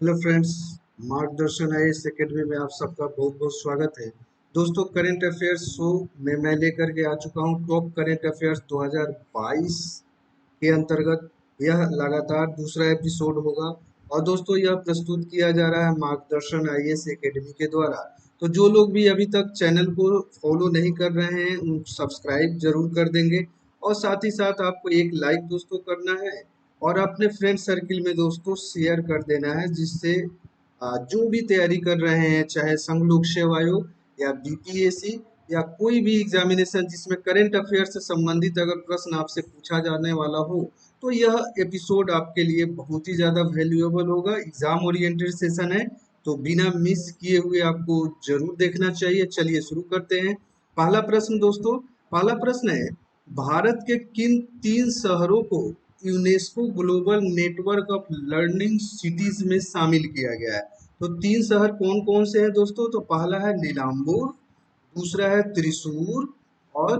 Hello friends. मार्गदर्शन IAS academy में आप सबका बहुत बहुत स्वागत है। दोस्तों, करंट अफेयर्स शो में मैं लेकर के आ चुका हूं टॉप करंट अफेयर्स 2022 के अंतर्गत। यह लगातार दूसरा एपिसोड होगा और दोस्तों यह प्रस्तुत किया जा रहा है मार्गदर्शन आईएएस एकेडमी के द्वारा। तो जो लोग भी अभी तक चैनल को फॉलो नहीं कर रहे हैं उन सब्सक्राइब जरूर कर देंगे और साथ ही साथ आपको एक लाइक दोस्तों करना है और अपने फ्रेंड सर्किल में दोस्तों शेयर कर देना है, जिससे जो भी तैयारी कर रहे हैं चाहे संघ लोक सेवा आयोग या बीपीएससी या कोई भी एग्जामिनेशन जिसमें करंट अफेयर से संबंधित अगर प्रश्न आपसे पूछा जाने वाला हो तो यह एपिसोड आपके लिए बहुत ही ज्यादा वैल्यूएबल होगा। एग्जाम ओरिएंटेड सेशन है तो बिना मिस किए हुए आपको जरूर देखना चाहिए। चलिए शुरू करते हैं। पहला प्रश्न दोस्तों, पहला प्रश्न है, भारत के किन तीन शहरों को UNESCO global network of learning cities में शामिल किया गया है? तो तीन शहर कौन कौन से हैं दोस्तों? तो पहला है नीलाम्बूर, दूसरा है त्रिशूर और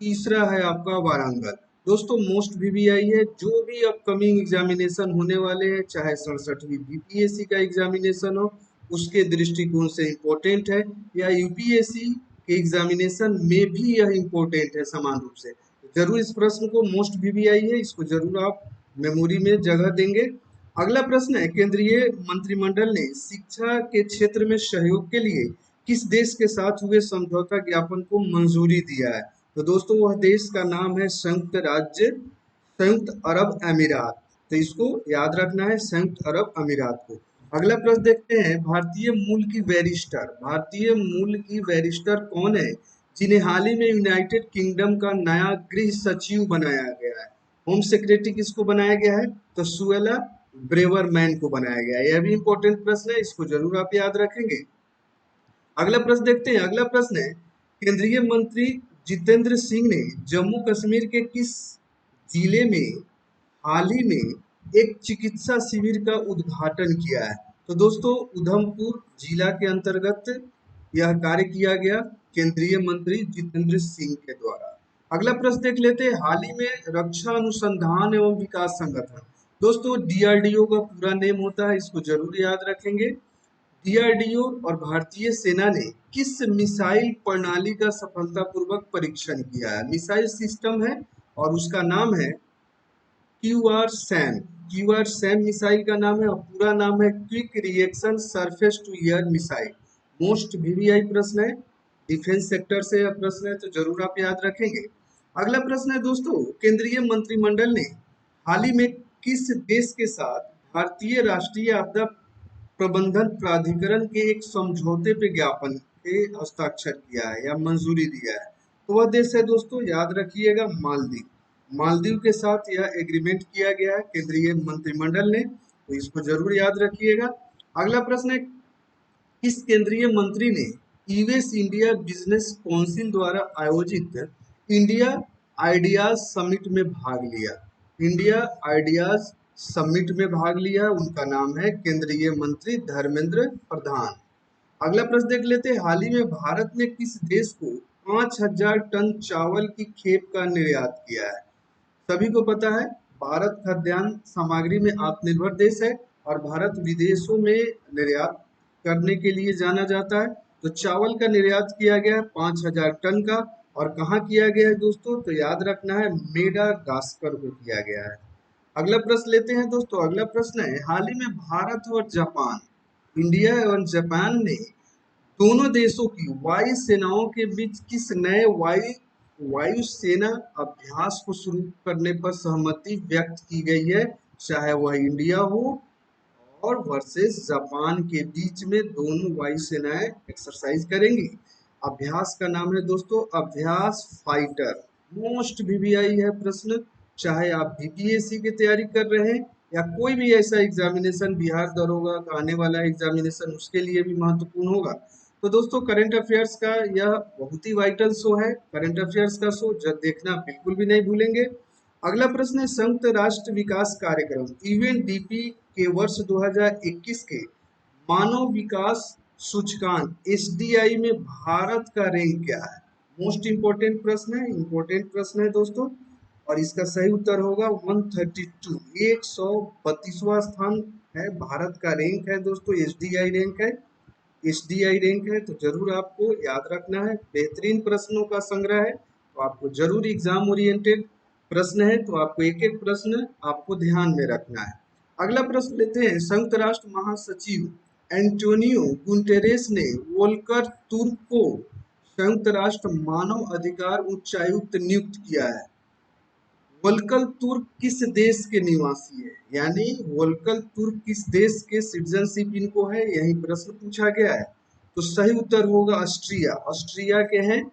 तीसरा है आपका वारंगल। दोस्तों मोस्ट वीवीआई है, जो भी अपकमिंग एग्जामिनेशन होने वाले हैं चाहे 67वीं बीपीएससी का एग्जामिनेशन हो उसके दृष्टिकोण से इम्पोर्टेंट है या यूपीएससी के एग्जामिनेशन में भी यह इम्पोर्टेंट है समान रूप से। जरूर इस प्रश्न को मोस्ट वीवीआई है, इसको जरूर आप मेमोरी में जगह देंगे। अगला प्रश्न है, केंद्रीय मंत्रिमंडल ने शिक्षा के क्षेत्र में सहयोग के लिए किस देश के साथ हुए समझौता ज्ञापन को मंजूरी दिया है? तो दोस्तों वह देश का नाम है संयुक्त अरब अमीरात। तो इसको याद रखना है, संयुक्त अरब अमीरात को। अगला प्रश्न देखते हैं, भारतीय मूल की बैरिस्टर कौन है जिन्हें हाल ही में यूनाइटेड किंगडम का नया गृह सचिव बनाया गया है? होम सेक्रेटरी किसको बनाया गया है? तो सुएला ब्रेवरमैन को बनाया गया है। यह भी इंपॉर्टेंट प्रश्न है, इसको जरूर आप याद रखेंगे। अगला प्रश्न देखते हैं। अगला प्रश्न है, केंद्रीय मंत्री जितेंद्र सिंह ने जम्मू कश्मीर के किस जिले में हाल ही में एक चिकित्सा शिविर का उद्घाटन किया है? तो दोस्तों उधमपुर जिला के अंतर्गत यह कार्य किया गया केंद्रीय मंत्री जितेंद्र सिंह के द्वारा। अगला प्रश्न देख लेते हैं, हाल ही में रक्षा अनुसंधान एवं विकास संगठन, दोस्तों डीआरडीओ का पूरा नेम होता है, इसको जरूर याद रखेंगे। डीआरडीओ और भारतीय सेना ने किस मिसाइल प्रणाली का सफलतापूर्वक परीक्षण किया है? मिसाइल सिस्टम है और उसका नाम है क्यूआर सैम मिसाइल का नाम है और पूरा नाम है quick reaction surface to air missile. Most VVI प्रश्न है, डिफेंस सेक्टर से यह प्रश्न है तो जरूर आप याद रखेंगे। अगला प्रश्न है दोस्तों, केंद्रीय मंत्रिमंडल ने हाल ही में किस देश के साथ भारतीय राष्ट्रीय आपदा प्रबंधन प्राधिकरण के एक समझौते पे ज्ञापन के हस्ताक्षर किया है या मंजूरी दिया है? तो वह देश है दोस्तों, याद रखिएगा, मालदीव। मालदीव के साथ यह एग्रीमेंट किया गया है केंद्रीय मंत्रिमंडल ने, तो इसको जरूर याद रखिएगा। अगला प्रश्न है, किस केंद्रीय मंत्री ने यूएस इंडिया बिजनेस काउंसिल द्वारा आयोजित इंडिया आइडियाज समिट में भाग लिया? इंडिया आइडियाज समिट में भाग लिया, उनका नाम है केंद्रीय मंत्री धर्मेंद्र प्रधान। अगला प्रश्न देख लेते हैं, हाल ही में भारत ने किस देश को 5,000 टन चावल की खेप का निर्यात किया है? सभी को पता है भारत खाद्यान्न सामग्री में आत्मनिर्भर देश है और भारत विदेशों में निर्यात करने के लिए जाना जाता है। तो चावल का निर्यात किया गया है 5,000 टन का। और कहाँ किया गया है दोस्तों? तो याद रखना है मेडागास्कर को किया गया है। अगला प्रश्न लेते हैं दोस्तों। अगला प्रश्न है, हाल ही में भारत और जापान, इंडिया एवं जापान ने दोनों देशों की वायु सेनाओं के बीच किस नए वायु सेना अभ्यास को शुरू करने पर सहमति व्यक्त की गई है? चाहे वह इंडिया हो और वर्सेस जापान के बीच में दोनों वायु सेनाएं एक्सरसाइज करेंगी। अभ्यास का नाम है दोस्तों अभ्यास फाइटर। मोस्ट वीवीआई है प्रश्न, चाहे आप बीपीएससी की तैयारी कर रहे हैं या कोई भी ऐसा एग्जामिनेशन बिहार दरोगा का आने वाला एग्जामिनेशन उसके लिए भी महत्वपूर्ण होगा। तो दोस्तों करंट अफेयर्स का यह बहुत ही वाइटल शो है, करंट अफेयर्स का शो जब देखना बिल्कुल भी नहीं भूलेंगे। अगला प्रश्न है, संयुक्त राष्ट्र विकास कार्यक्रम यूएनडीपी के वर्ष 2021 के मानव विकास सूचकांक एसडीआई में भारत का रैंक क्या है? मोस्ट इंपोर्टेंट प्रश्न है, इंपोर्टेंट प्रश्न है दोस्तों। और इसका सही उत्तर होगा 132, 132वां स्थान है, भारत का रैंक है दोस्तों, एसडीआई रैंक है, एसडीआई रैंक है, तो जरूर आपको याद रखना है। बेहतरीन प्रश्नों का संग्रह है, तो आपको जरूर एग्जाम ओरिएंटेड प्रश्न है, तो आपको एक एक प्रश्न आपको ध्यान में रखना है। अगला प्रश्न लेते हैं। संयुक्त राष्ट्र महासचिव एंटोनियो गुटेरेस ने वोल्कर तुर्क को संयुक्त राष्ट्र मानव अधिकार उच्चायुक्त नियुक्त किया है। वोल्कर तुर्क किस देश के निवासी है, यानी वोल्कर तुर्क किस देश के सिटीजनशिप इनको है, यही प्रश्न पूछा गया है। तो सही उत्तर होगा ऑस्ट्रिया, ऑस्ट्रिया के हैं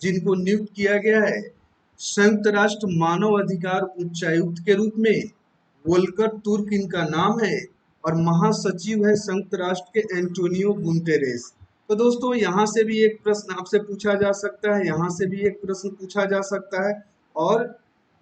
जिनको नियुक्त किया गया है संयुक्त राष्ट्र मानव अधिकार उच्चायुक्त के रूप में। वोल्कर तुर्क इनका नाम है और महासचिव है संयुक्त राष्ट्र के एंटोनियो गुटेरेस। तो दोस्तों यहाँ से भी एक प्रश्न आपसे पूछा जा सकता है, यहाँ से भी एक प्रश्न पूछा जा सकता है, और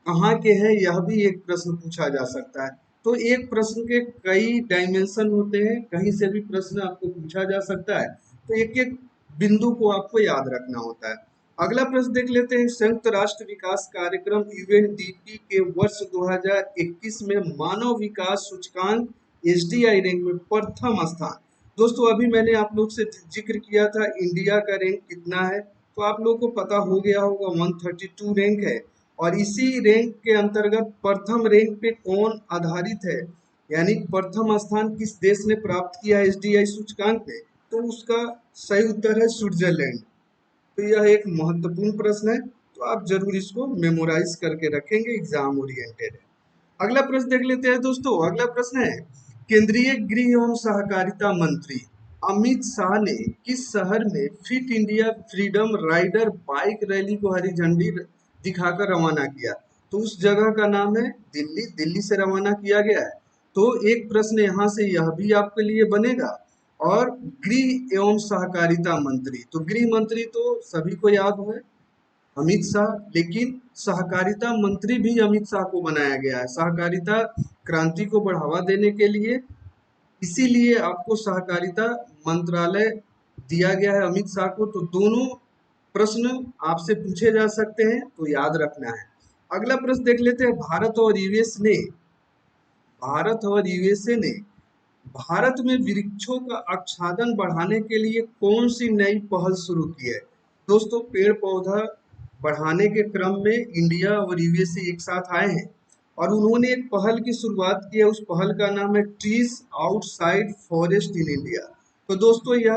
कहाँ के हैं यह भी एक प्रश्न पूछा जा सकता है। तो एक प्रश्न के कई डायमेंशन होते हैं, कहीं से भी प्रश्न आपको पूछा जा सकता है, तो एक एक बिंदु को आपको याद रखना होता है। अगला प्रश्न देख लेते हैं। संयुक्त राष्ट्र विकास कार्यक्रम यूएनडीपी के वर्ष 2021 में मानव विकास सूचकांक एसडीआई रैंक में प्रथम स्थान। दोस्तों अभी मैंने आप लोग से जिक्र किया था इंडिया का रैंक कितना है, तो आप लोग को पता हो गया होगा 132 रैंक है। और इसी रैंक के अंतर्गत प्रथम रैंक पे कौन आधारित है, यानी प्रथम स्थान किस देश ने प्राप्त किया है एसडीआई सूचकांक पे, तो उसका सही उत्तर है स्विट्जरलैंड। तो यह एक महत्वपूर्ण प्रश्न है, तो आप जरूर इसको मेमोराइज करके रखेंगे, एग्जाम ओरिएंटेड है। अगला प्रश्न देख लेते हैं दोस्तों। अगला प्रश्न है, केंद्रीय गृह एवं सहकारिता मंत्री अमित शाह ने किस शहर में Fit India Freedom Rider bike rally को हरी झंडी दिखाकर रवाना किया, तो उस जगह का नाम है दिल्ली, दिल्ली से रवाना किया गया है। तो एक प्रश्न यहाँ से यह भी आपके लिए बनेगा। और गृह एवं सहकारिता मंत्री, तो गृह मंत्री तो सभी को याद है अमित शाह, लेकिन सहकारिता मंत्री भी अमित शाह को बनाया गया है सहकारिता क्रांति को बढ़ावा देने के लिए, इसीलिए आपको सहकारिता मंत्रालय दिया गया है अमित शाह को। तो दोनों प्रश्न आपसे पूछे जा सकते हैं, तो याद रखना है। अगला प्रश्न देख लेते हैं। भारत और यूएसए ने भारत में वृक्षों का आच्छादन बढ़ाने के लिए कौन सी नई पहल शुरू की है। दोस्तों पेड़ पौधा बढ़ाने के क्रम में इंडिया और यूएसए एक साथ आए हैं और उन्होंने एक पहल की शुरुआत की है। उस पहल का नाम है trees outside forest in India. तो दोस्तों यह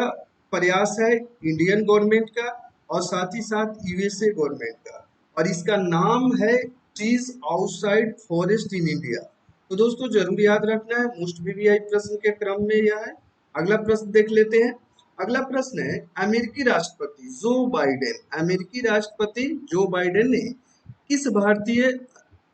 प्रयास है इंडियन गवर्नमेंट का और साथ ही साथ यूएसए गवर्नमेंट का, और इसका नाम है trees outside forest in India. तो दोस्तों जरूर याद रखना है, मोस्ट वीवीआई प्रश्न के क्रम में यह है। अगला प्रश्न देख लेते हैं। अगला प्रश्न है, अमेरिकी राष्ट्रपति जो बाइडेन ने किस भारतीय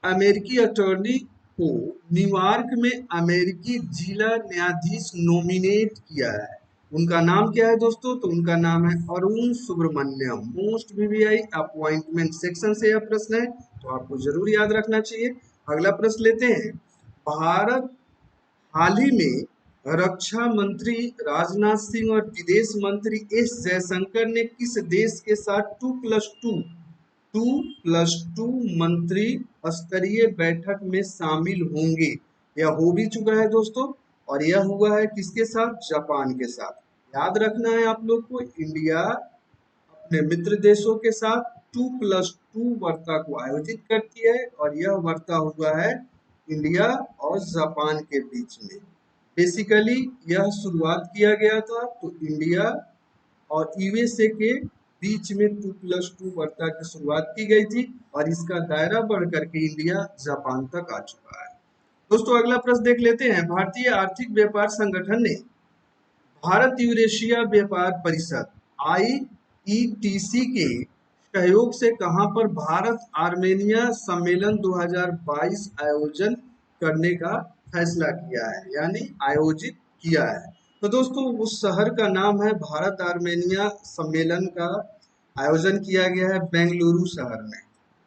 अमेरिकी अटॉर्नी को न्यूयॉर्क में अमेरिकी जिला न्यायाधीश नॉमिनेट किया है। उनका नाम क्या है दोस्तों, तो उनका नाम है Arun Subramaniam. Most VVI appointment section से यह प्रश्न है, तो आपको जरूर याद रखना चाहिए। अगला प्रश्न लेते हैं। भारत हाल ही में रक्षा मंत्री राजनाथ सिंह और विदेश मंत्री एस जयशंकर ने किस देश के साथ 2+2 मंत्री स्तरीय बैठक में शामिल होंगे। यह हो भी चुका है दोस्तों, और यह हुआ है किसके साथ, जापान के साथ। याद रखना है आप लोग को, इंडिया अपने मित्र देशों के साथ 2+2 वार्ता को आयोजित करती है, और यह वार्ता हुआ है इंडिया और जापान के बीच में। बेसिकली यह शुरुआत किया गया था तो इंडिया और यूएसए के बीच में 2+2 वार्ता की शुरुआत की गई थी, और इसका दायरा बढ़ करके इंडिया जापान तक आ चुका है। दोस्तों अगला प्रश्न देख लेते हैं। भारतीय आर्थिक व्यापार संगठन ने भारत यूरेशिया व्यापार परिषद आईईटीसी के सहयोग से कहां पर भारत आर्मेनिया सम्मेलन 2022 आयोजन करने का फैसला किया है, यानी आयोजित किया है। तो दोस्तों उस शहर का नाम है, भारत आर्मेनिया सम्मेलन का आयोजन किया गया है बेंगलुरु शहर में।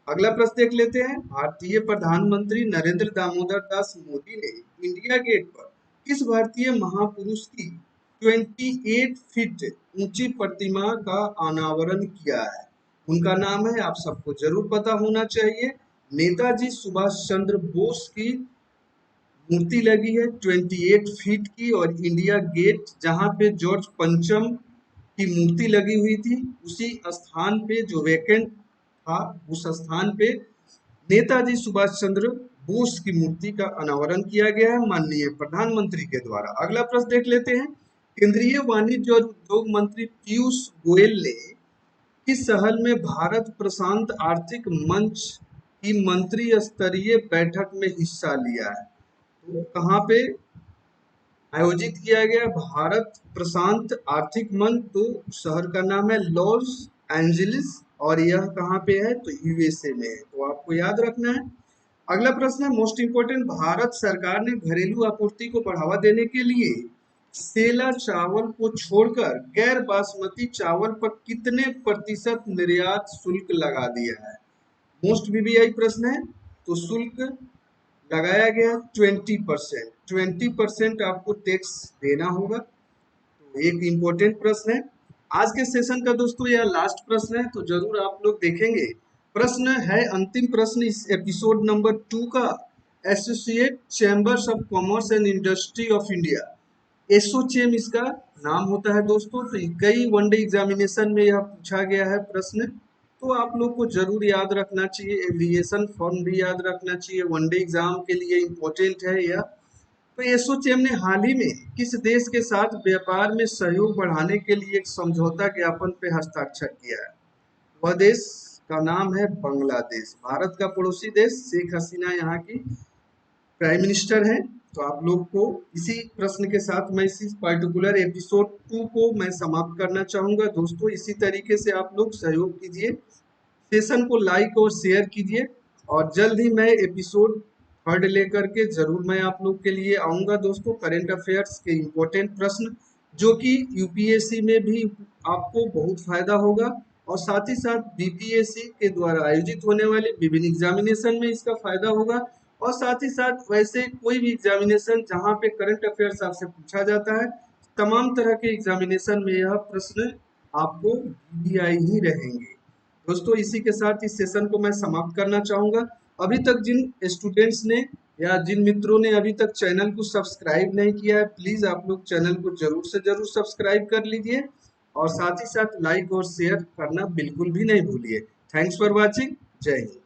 अगला प्रश्न देख लेते हैं। भारतीय प्रधानमंत्री नरेंद्र दामोदर दास मोदी ने इंडिया गेट पर किस भारतीय महापुरुष की 28 फीट ऊंची प्रतिमा का अनावरण किया है। उनका नाम है, आप सबको जरूर पता होना चाहिए, नेताजी सुभाष चंद्र बोस की मूर्ति लगी है 28 फीट की, और इंडिया गेट जहां पे जॉर्ज पंचम की मूर्ति लगी हुई थी, उसी स्थान पे जो वेकेंट था, उस स्थान पे नेताजी सुभाष चंद्र बोस की मूर्ति का अनावरण किया गया है माननीय प्रधानमंत्री के द्वारा। अगला प्रश्न देख लेते हैं। केंद्रीय वाणिज्य और उद्योग मंत्री पीयूष गोयल ने किस शहर में भारत प्रशांत आर्थिक मंच की मंत्री स्तरीय बैठक में हिस्सा लिया है? तो कहाँ पे आयोजित किया गया भारत प्रशांत आर्थिक मंच? तो शहर का नाम है लॉस एंजलिस, और यह कहाँ पे है? तो यूएसए में है, तो आपको याद रखना है। अगला प्रश्न है मोस्ट इंपोर्टेंट, भारत सरकार ने घरेलू आपूर्ति को बढ़ावा देने के लिए सेला चावल को छोड़कर गैर बासमती चावल पर कितने प्रतिशत निर्यात शुल्क लगा दिया है? मोस्ट वीवीआई प्रश्न है। तो शुल्क लगाया गया 20%। 20% आपको टैक्स देना होगा। तो एक इम्पोर्टेंट प्रश्न है आज के सेशन का दोस्तों, यह लास्ट प्रश्न है, तो जरूर आप लोग देखेंगे। प्रश्न है अंतिम प्रश्न इस एपिसोड नंबर 2 का, associate chambers of commerce and industry of India, ASSOCHAM इसका नाम होता है दोस्तों। तो कई वनडे एग्जामिनेशन में यह पूछा गया है प्रश्न, तो आप लोग को जरूर याद रखना चाहिए। एविएशन फॉर्म भी याद रखना चाहिए, वनडे एग्जाम के लिए इम्पोर्टेंट है यह। तो एसोचेम ने हाल ही में किस देश के साथ व्यापार में सहयोग बढ़ाने के लिए एक समझौता ज्ञापन पे हस्ताक्षर किया है? वह देश का नाम है बांग्लादेश। भारत का पड़ोसी देश, शेख हसीना यहाँ की प्राइम मिनिस्टर हैं। तो आप लोग को इसी प्रश्न के साथ मैं इसी पर्टिकुलर एपिसोड 2 को मैं समाप्त करना चाहूंगा दोस्तों। इसी तरीके से आप लोग सहयोग कीजिए, सेशन को लाइक और शेयर कीजिए, और जल्द ही मैं एपिसोड 3 लेकर के जरूर मैं आप लोग के लिए आऊंगा दोस्तों। करंट अफेयर्स के इम्पोर्टेंट प्रश्न जो कि यूपीएससी में भी आपको बहुत फायदा होगा, और साथ ही साथ बीपीएससी के द्वारा आयोजित होने वाले विभिन्न एग्जामिनेशन में इसका फायदा होगा, और साथ ही साथ वैसे कोई भी एग्जामिनेशन जहाँ पे करंट अफेयर्स आपसे पूछा जाता है, तमाम तरह के एग्जामिनेशन में यह प्रश्न आपको वीवीआई ही रहेंगे दोस्तों। इसी के साथ इस सेशन को मैं समाप्त करना चाहूंगा। अभी तक जिन स्टूडेंट्स ने या जिन मित्रों ने अभी तक चैनल को सब्सक्राइब नहीं किया है, प्लीज आप लोग चैनल को जरूर से जरूर सब्सक्राइब कर लीजिए, और साथ ही साथ लाइक और शेयर करना बिल्कुल भी नहीं भूलिए। Thanks for watching. जय हिंद।